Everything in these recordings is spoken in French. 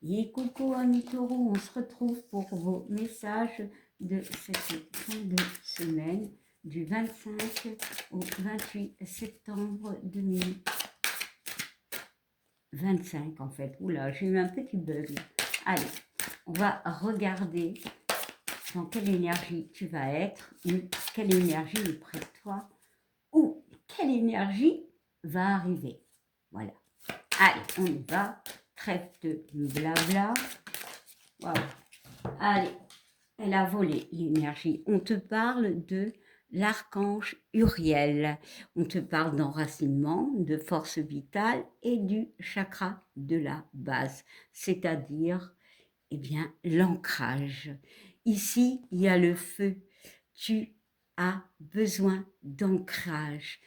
Et coucou amis taureaux, on se retrouve pour vos messages de cette fin de semaine du 25 au 28 septembre 2025 en fait. Oula, j'ai eu un petit bug. Allez, on va regarder dans quelle énergie tu vas être, ou quelle énergie est près de toi, ou quelle énergie va arriver. Voilà. Allez, on y va. Trêve de blabla. Waouh. Allez, elle a volé l'énergie. On te parle de l'archange Uriel. On te parle d'enracinement, de force vitale et du chakra de la base, c'est-à-dire, eh bien, l'ancrage. Ici, il y a le feu. Tu as besoin d'ancrage.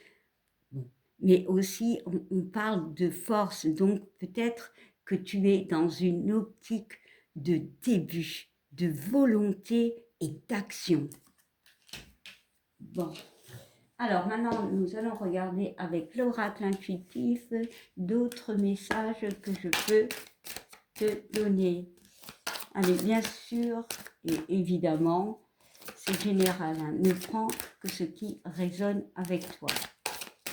Bon. Mais aussi, on parle de force, donc peut-être que tu es dans une optique de début, de volonté et d'action. Bon, alors maintenant, nous allons regarder avec l'oracle intuitif d'autres messages que je peux te donner. Allez, bien sûr, et évidemment, c'est général, hein, ne prends que ce qui résonne avec toi.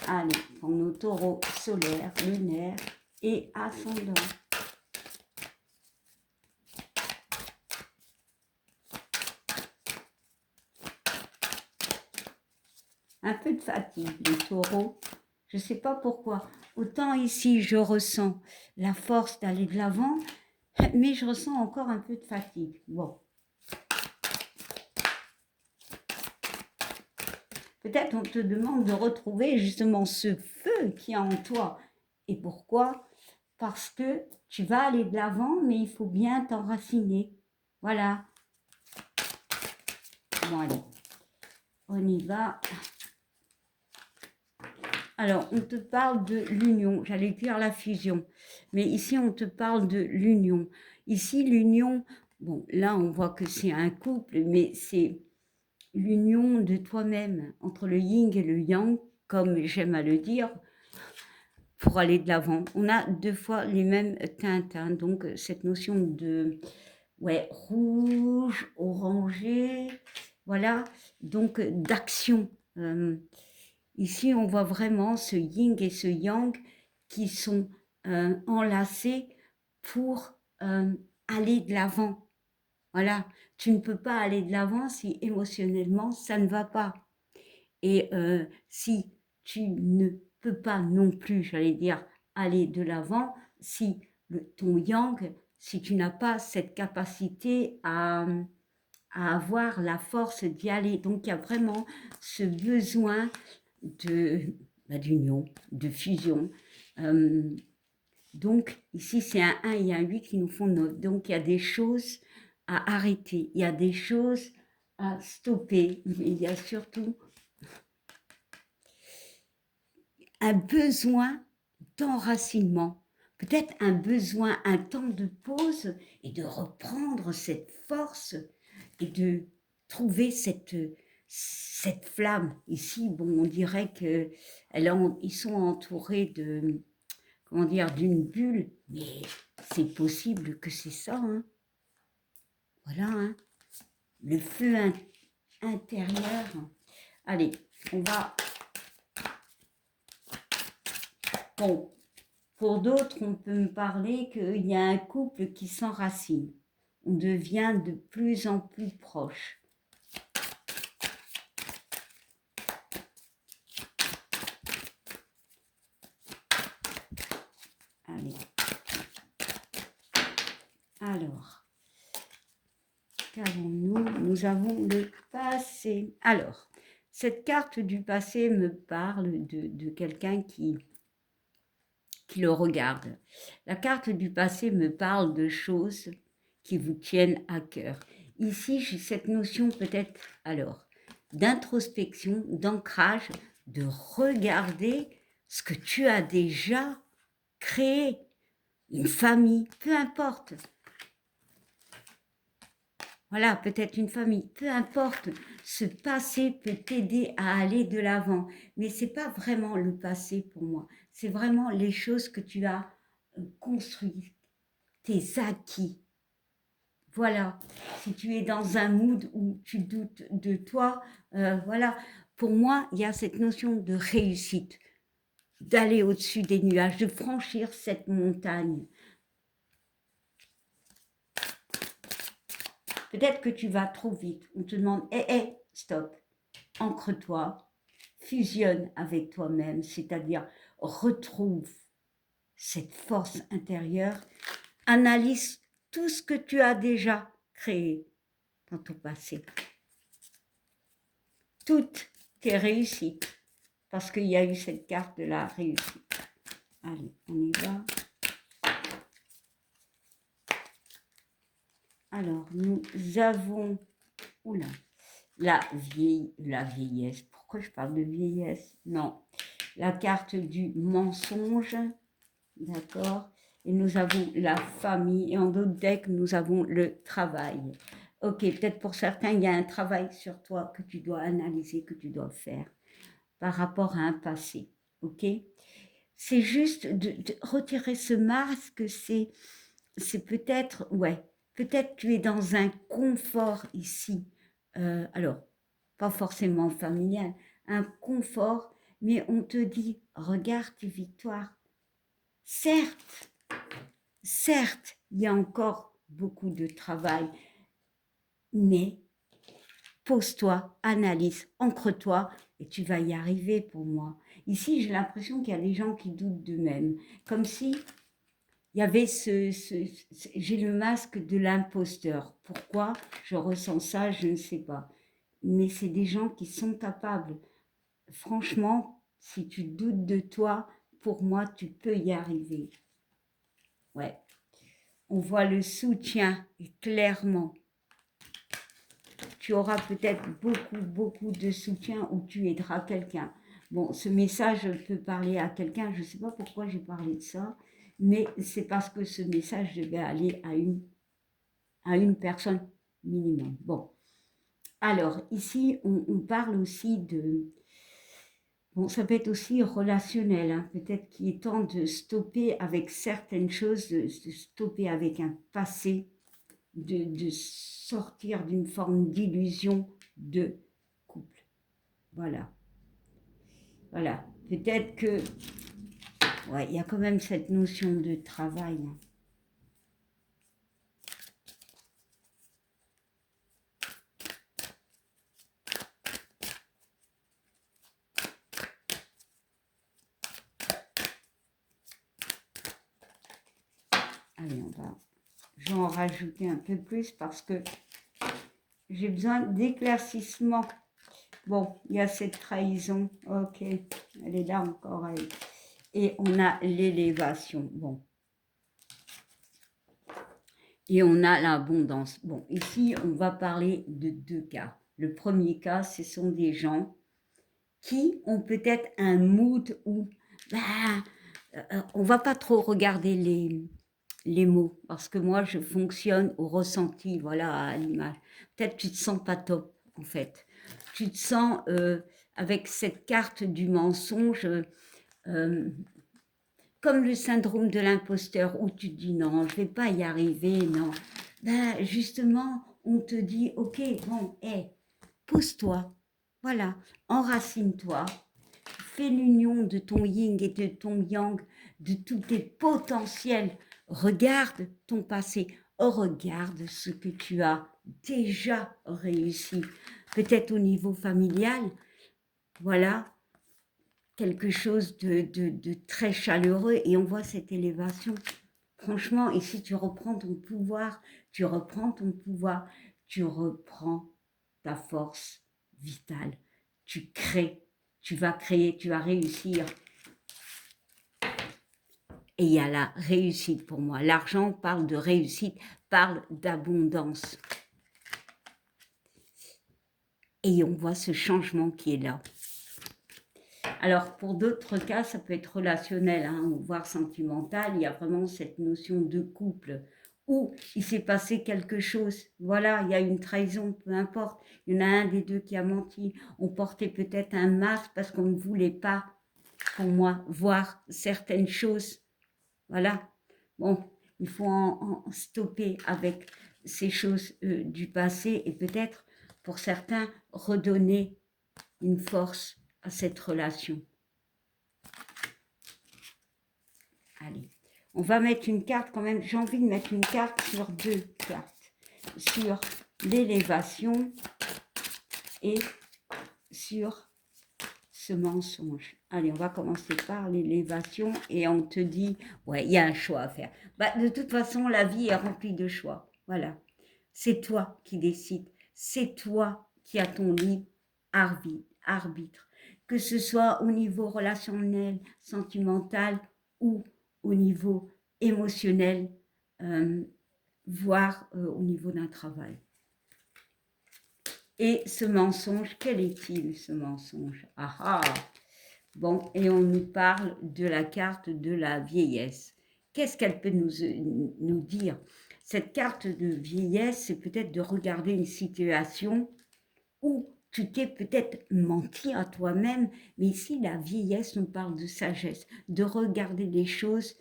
Allez, pour nos taureaux solaires, lunaires et ascendants. Un peu de fatigue, les taureaux. Je ne sais pas pourquoi. Autant ici, je ressens la force d'aller de l'avant, mais je ressens encore un peu de fatigue. Bon. Peut-être on te demande de retrouver justement ce feu qui est en toi. Et pourquoi? Parce que tu vas aller de l'avant, mais il faut bien t'enraciner. Voilà. Bon, allez. On y va. Alors, on te parle de l'union. J'allais dire la fusion. Mais ici, on te parle de l'union. Ici, l'union, bon, là, on voit que c'est un couple, mais c'est l'union de toi-même, entre le yin et le yang, comme j'aime à le dire, pour aller de l'avant. On a deux fois les mêmes teintes, hein, donc cette notion de rouge, orangé, voilà, donc d'action. Ici, on voit vraiment ce yin et ce yang qui sont enlacés pour aller de l'avant. Voilà, tu ne peux pas aller de l'avant si émotionnellement ça ne va pas. Et si tu ne peux pas non plus, j'allais dire, aller de l'avant, si ton yang, si tu n'as pas cette capacité à avoir la force d'y aller. Donc, il y a vraiment ce besoin d'union, de fusion. Donc, ici, c'est un 1 et un 8 qui nous font 9. Donc, il y a des choses à arrêter. Il y a des choses à stopper. Mais il y a surtout un besoin d'enracinement. Peut-être un besoin, un temps de pause et de reprendre cette force et de trouver cette flamme. Ici, bon, on dirait qu'ils sont entourés de, comment dire, d'une bulle, mais c'est possible que c'est ça, hein. Voilà, hein. Le feu intérieur. Allez, on va... Bon, pour d'autres, on peut me parler qu'il y a un couple qui s'enracine. On devient de plus en plus proche. Allez. Alors, qu'avons-nous? Nous avons le passé. Alors, cette carte du passé me parle de quelqu'un qui le regarde. La carte du passé me parle de choses qui vous tiennent à cœur. Ici, j'ai cette notion peut-être, alors, d'introspection, d'ancrage, de regarder ce que tu as déjà créé, une famille, peu importe. Voilà, peut-être une famille, peu importe, ce passé peut t'aider à aller de l'avant. Mais ce n'est pas vraiment le passé pour moi, c'est vraiment les choses que tu as construites, tes acquis. Voilà, si tu es dans un mood où tu doutes de toi, voilà, pour moi, il y a cette notion de réussite, d'aller au-dessus des nuages, de franchir cette montagne. Peut-être que tu vas trop vite, on te demande, stop, ancre-toi, fusionne avec toi-même, c'est-à-dire retrouve cette force intérieure, analyse tout ce que tu as déjà créé dans ton passé. Toutes tes réussites, parce qu'il y a eu cette carte de la réussite. Allez, on y va. Alors, nous avons, oula, la vieillesse. Pourquoi je parle de vieillesse? Non, la carte du mensonge, d'accord? Et nous avons la famille, et en d'autres decks, nous avons le travail. Ok, peut-être pour certains, il y a un travail sur toi que tu dois analyser, que tu dois faire par rapport à un passé, ok? C'est juste de retirer ce masque, c'est peut-être, ouais, peut-être tu es dans un confort ici, alors, pas forcément familial, un confort, mais on te dit, regarde tes victoires. Certes, il y a encore beaucoup de travail, mais pose-toi, analyse, ancre-toi et tu vas y arriver pour moi. Ici, j'ai l'impression qu'il y a des gens qui doutent d'eux-mêmes, comme si il y avait j'ai le masque de l'imposteur. Pourquoi je ressens ça, je ne sais pas. Mais c'est des gens qui sont capables. Franchement, si tu doutes de toi, pour moi, tu peux y arriver. Ouais. On voit le soutien et clairement. Tu auras peut-être beaucoup de soutien ou tu aideras quelqu'un. Bon, ce message peut parler à quelqu'un, je ne sais pas pourquoi j'ai parlé de ça, mais c'est parce que ce message devait aller à une personne minimum. Bon, alors ici, on parle aussi de... Bon, ça peut être aussi relationnel, hein, peut-être qu'il est temps de stopper avec certaines choses, de stopper avec un passé, de sortir d'une forme d'illusion de couple. Voilà. Voilà. Peut-être que... Ouais, il y a quand même cette notion de travail. Hein. Allez, je vais en rajouter un peu plus parce que j'ai besoin d'éclaircissement. Bon, il y a cette trahison. Ok, elle est là encore. Elle. Et on a l'élévation. Bon. Et on a l'abondance. Bon, ici, on va parler de deux cas. Le premier cas, ce sont des gens qui ont peut-être un mood où on va pas trop regarder les mots, parce que moi, je fonctionne au ressenti, voilà, à l'image. Peut-être tu te sens pas top, en fait. Tu te sens, avec cette carte du mensonge, comme le syndrome de l'imposteur, où tu te dis non, je vais pas y arriver, non. Ben, justement, on te dit, ok, bon, pose-toi, voilà, enracine-toi, fais l'union de ton yin et de ton yang, de tous tes potentiels. Regarde ton passé, regarde ce que tu as déjà réussi. Peut-être au niveau familial, voilà, quelque chose de très chaleureux et on voit cette élévation. Franchement, et si tu reprends ton pouvoir, tu reprends ton pouvoir, tu reprends ta force vitale, tu crées, tu vas créer, tu vas réussir. Et il y a la réussite pour moi. L'argent parle de réussite, parle d'abondance. Et on voit ce changement qui est là. Alors, pour d'autres cas, ça peut être relationnel, hein, voire sentimental. Il y a vraiment cette notion de couple où il s'est passé quelque chose. Voilà, il y a une trahison, peu importe. Il y en a un des deux qui a menti. On portait peut-être un masque parce qu'on ne voulait pas, pour moi, voir certaines choses. Voilà. Bon, Il faut en stopper avec ces choses du passé et peut-être, pour certains, redonner une force à cette relation. Allez, on va mettre une carte quand même. J'ai envie de mettre une carte sur 2 cartes. Sur l'élévation et sur ce mensonge. Allez, on va commencer par l'élévation et on te dit, ouais, il y a un choix à faire. Bah, de toute façon, la vie est remplie de choix. Voilà. C'est toi qui décides. C'est toi qui as ton libre arbitre. Que ce soit au niveau relationnel, sentimental ou au niveau émotionnel, voire au niveau d'un travail. Et ce mensonge, quel est-il ce mensonge? Ah ah! Bon, et on nous parle de la carte de la vieillesse. Qu'est-ce qu'elle peut nous dire? Cette carte de vieillesse, c'est peut-être de regarder une situation où tu t'es peut-être menti à toi-même, mais ici, la vieillesse nous parle de sagesse, de regarder les choses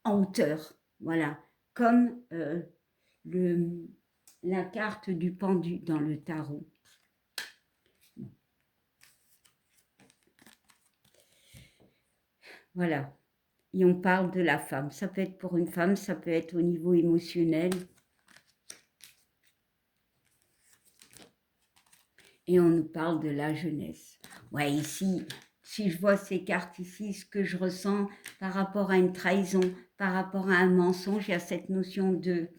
en hauteur, voilà, comme la carte du pendu dans le tarot. Voilà. Et on parle de la femme. Ça peut être pour une femme, ça peut être au niveau émotionnel. Et on nous parle de la jeunesse. Ouais, ici, si je vois ces cartes ici, ce que je ressens par rapport à une trahison, par rapport à un mensonge, il y a cette notion de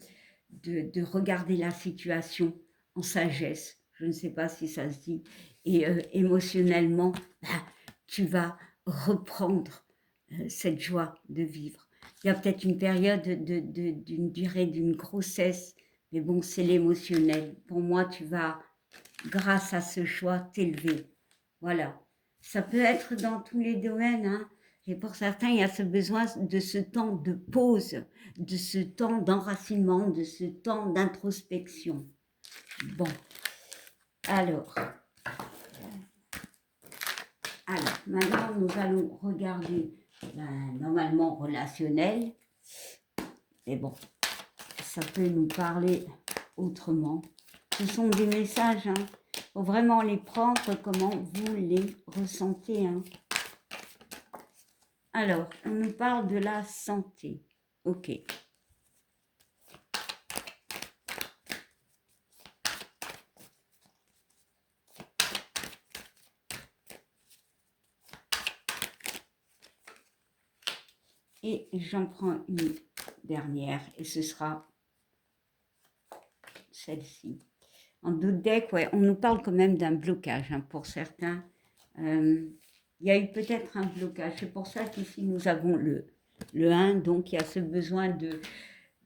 regarder la situation en sagesse. Je ne sais pas si ça se dit. Et émotionnellement, bah, tu vas reprendre cette joie de vivre. Il y a peut-être une période d'une durée d'une grossesse, mais bon, c'est l'émotionnel. Pour moi, tu vas, grâce à ce choix, t'élever. Voilà. Ça peut être dans tous les domaines, hein. Et pour certains, il y a ce besoin de ce temps de pause, de ce temps d'enracinement, de ce temps d'introspection. Bon. Alors, maintenant, nous allons regarder normalement relationnel. Mais bon, ça peut nous parler autrement. Ce sont des messages, hein. Il faut vraiment les prendre comment vous les ressentez, hein. Alors, on nous parle de la santé. Ok. Et j'en prends une dernière et ce sera celle-ci. En d'autres decks, ouais, on nous parle quand même d'un blocage, hein, pour certains. Il y a eu peut-être un blocage. C'est pour ça qu'ici nous avons le 1, donc il y a ce besoin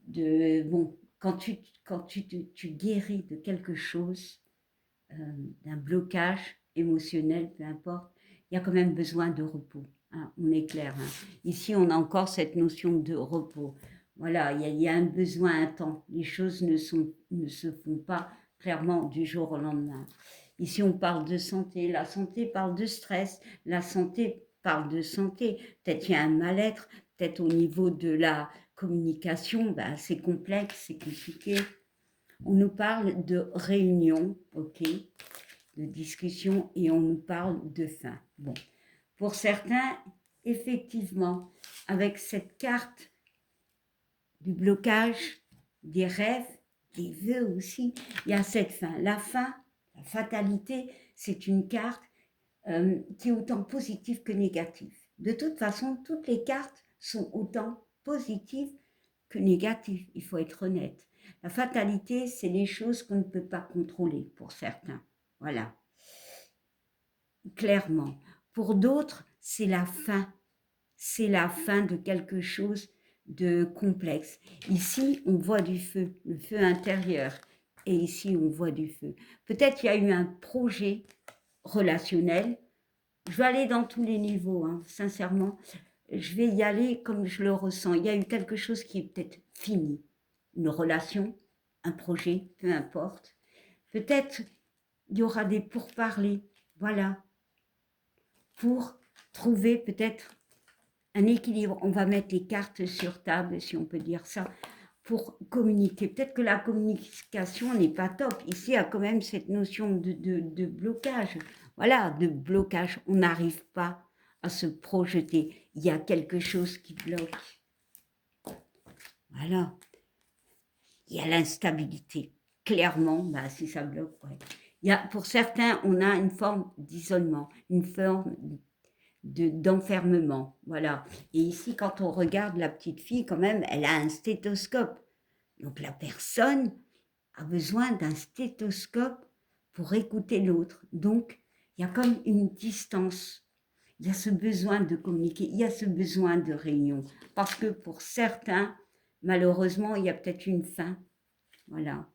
bon, quand tu guéris de quelque chose, d'un blocage émotionnel, peu importe, il y a quand même besoin de repos. Hein, on est clair. Hein. Ici, on a encore cette notion de repos. Voilà, il y a un besoin, un temps. Les choses ne se font pas clairement du jour au lendemain. Ici, on parle de santé. La santé parle de stress. La santé parle de santé. Peut-être il y a un mal-être. Peut-être au niveau de la communication, ben, c'est complexe, c'est compliqué. On nous parle de réunion, ok, de discussion, et on nous parle de fin. Bon, pour certains, effectivement, avec cette carte du blocage, des rêves, des vœux aussi, il y a cette fin. La fin, la fatalité, c'est une carte qui est autant positive que négative. De toute façon, toutes les cartes sont autant positives que négatives, il faut être honnête. La fatalité, c'est les choses qu'on ne peut pas contrôler pour certains. Voilà. Clairement. Pour d'autres, c'est la fin. C'est la fin de quelque chose de complexe. Ici, on voit du feu, le feu intérieur. Et ici, on voit du feu. Peut-être qu'il y a eu un projet relationnel. Je vais aller dans tous les niveaux, hein, sincèrement. Je vais y aller comme je le ressens. Il y a eu quelque chose qui est peut-être fini. Une relation, un projet, peu importe. Peut-être il y aura des pourparlers, voilà, pour trouver peut-être un équilibre. On va mettre les cartes sur table, si on peut dire ça. pour communiquer. Peut-être que la communication n'est pas top. Ici, il y a quand même cette notion de blocage. Voilà, de blocage. On n'arrive pas à se projeter. Il y a quelque chose qui bloque. Voilà. Il y a l'instabilité. Clairement, bah, si ça bloque, ouais. Il y a, pour certains, on a une forme d'isolement, une forme d'enfermement. Voilà. Et ici, quand on regarde la petite fille, quand même, elle a un stéthoscope. Donc la personne a besoin d'un stéthoscope pour écouter l'autre. Donc, il y a comme une distance. Il y a ce besoin de communiquer, il y a ce besoin de réunion. Parce que pour certains, malheureusement, il y a peut-être une fin. Voilà.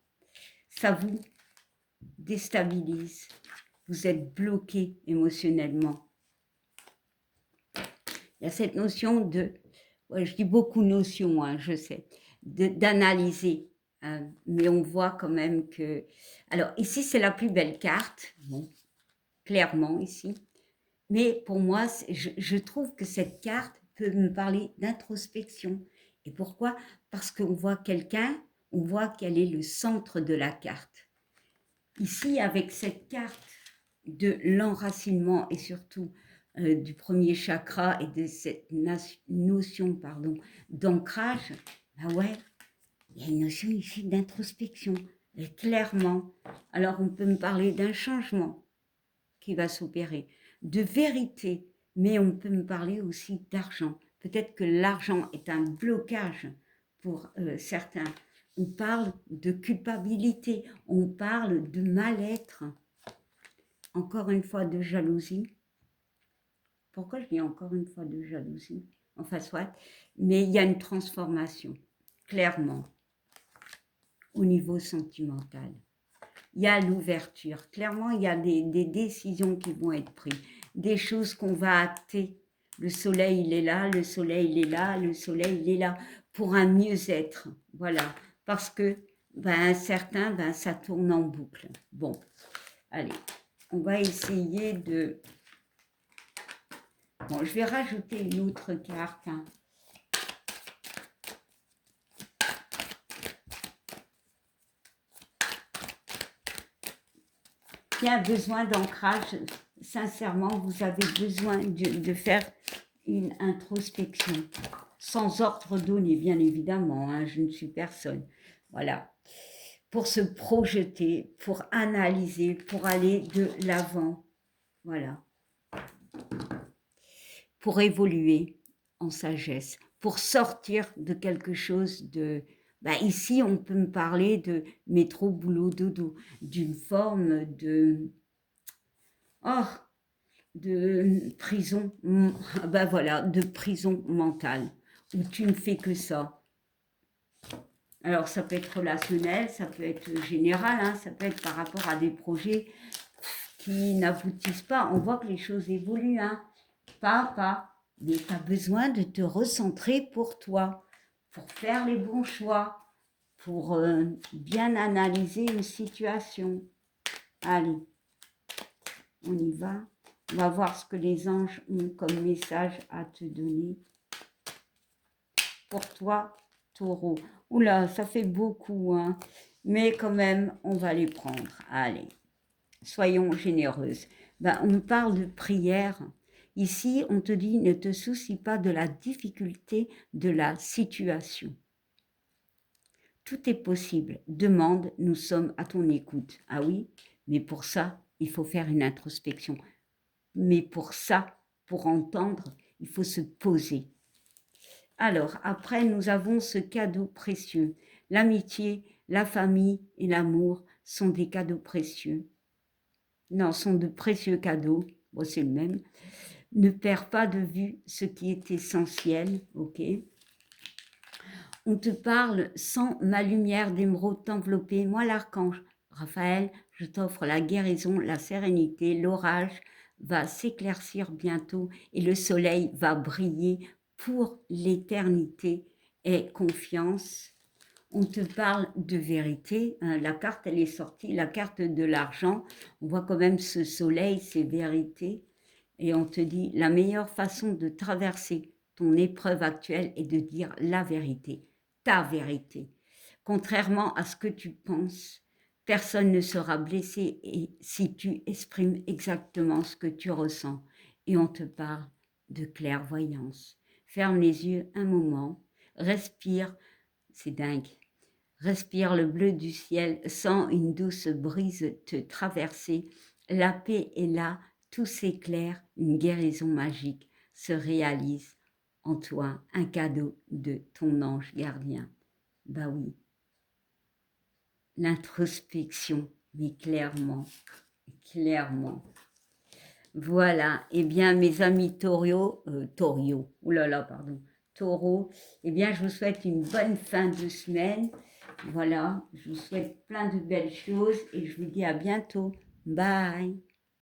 Ça vous déstabilise. Vous êtes bloqué émotionnellement. Il y a cette notion de, ouais, je dis beaucoup notion, hein, je sais, d'analyser. Mais on voit quand même que... Alors ici, c'est la plus belle carte, bon, clairement ici. Mais pour moi, je trouve que cette carte peut me parler d'introspection. Et pourquoi? Parce qu'on voit quelqu'un, on voit quel est le centre de la carte. Ici, avec cette carte de l'enracinement et surtout du premier chakra et de cette notion d'ancrage, ben ouais, il y a une notion ici d'introspection, clairement. Alors on peut me parler d'un changement qui va s'opérer, de vérité, mais on peut me parler aussi d'argent. Peut-être que l'argent est un blocage pour certains. On parle de culpabilité, on parle de mal-être, encore une fois de jalousie. Pourquoi je dis encore une fois de jalousie? Enfin, soit. Mais il y a une transformation, clairement, au niveau sentimental. Il y a l'ouverture. Clairement, il y a des décisions qui vont être prises, des choses qu'on va acter. Le soleil, il est là, le soleil, il est là, le soleil, il est là, pour un mieux-être. Voilà. Parce que, ben, certains, ben, ça tourne en boucle. Bon, allez, on va essayer de... Bon, je vais rajouter une autre carte. Hein. Qui a besoin d'ancrage, sincèrement, vous avez besoin de faire une introspection. Sans ordre donné, bien évidemment, hein, je ne suis personne. Voilà. Pour se projeter, pour analyser, pour aller de l'avant. Voilà. Pour évoluer en sagesse, pour sortir de quelque chose de... Ben ici, on peut me parler de métro, boulot, dodo, d'une forme de... Oh, de prison, ben voilà, de prison mentale, où tu ne fais que ça. Alors, ça peut être relationnel, ça peut être général, hein, ça peut être par rapport à des projets qui n'aboutissent pas. On voit que les choses évoluent, hein, pas à pas. Mais tu as besoin de te recentrer pour toi, pour faire les bons choix, pour bien analyser une situation. Allez, on y va. On va voir ce que les anges ont comme message à te donner. Pour toi, taureau. Oula, ça fait beaucoup, hein. Mais quand même, on va les prendre. Allez, soyons généreuses. Ben, on parle de prière. Ici, on te dit, ne te soucie pas de la difficulté de la situation. Tout est possible. Demande, nous sommes à ton écoute. Ah oui, mais pour ça, il faut faire une introspection. Mais pour ça, pour entendre, il faut se poser. Alors, après, nous avons ce cadeau précieux. L'amitié, la famille et l'amour sont des cadeaux précieux. Non, sont de précieux cadeaux. Bon, c'est le même. Ne perds pas de vue ce qui est essentiel, ok? On te parle sans ma lumière d'émeraude t'envelopper. Moi, l'archange Raphaël, je t'offre la guérison, la sérénité, l'orage va s'éclaircir bientôt et le soleil va briller pour l'éternité. Aie confiance. On te parle de vérité. Hein, la carte, elle est sortie, la carte de l'argent. On voit quand même ce soleil, c'est vérité. Et on te dit, la meilleure façon de traverser ton épreuve actuelle est de dire la vérité, ta vérité. Contrairement à ce que tu penses, personne ne sera blessé et si tu exprimes exactement ce que tu ressens. Et on te parle de clairvoyance. Ferme les yeux un moment, respire, c'est dingue. Respire le bleu du ciel, sens une douce brise te traverser. La paix est là, tout s'éclaire, une guérison magique se réalise en toi, un cadeau de ton ange gardien. Bah oui, l'introspection, mais clairement, clairement. Voilà, eh bien mes amis taureaux, eh bien je vous souhaite une bonne fin de semaine. Voilà, je vous souhaite plein de belles choses et je vous dis à bientôt. Bye.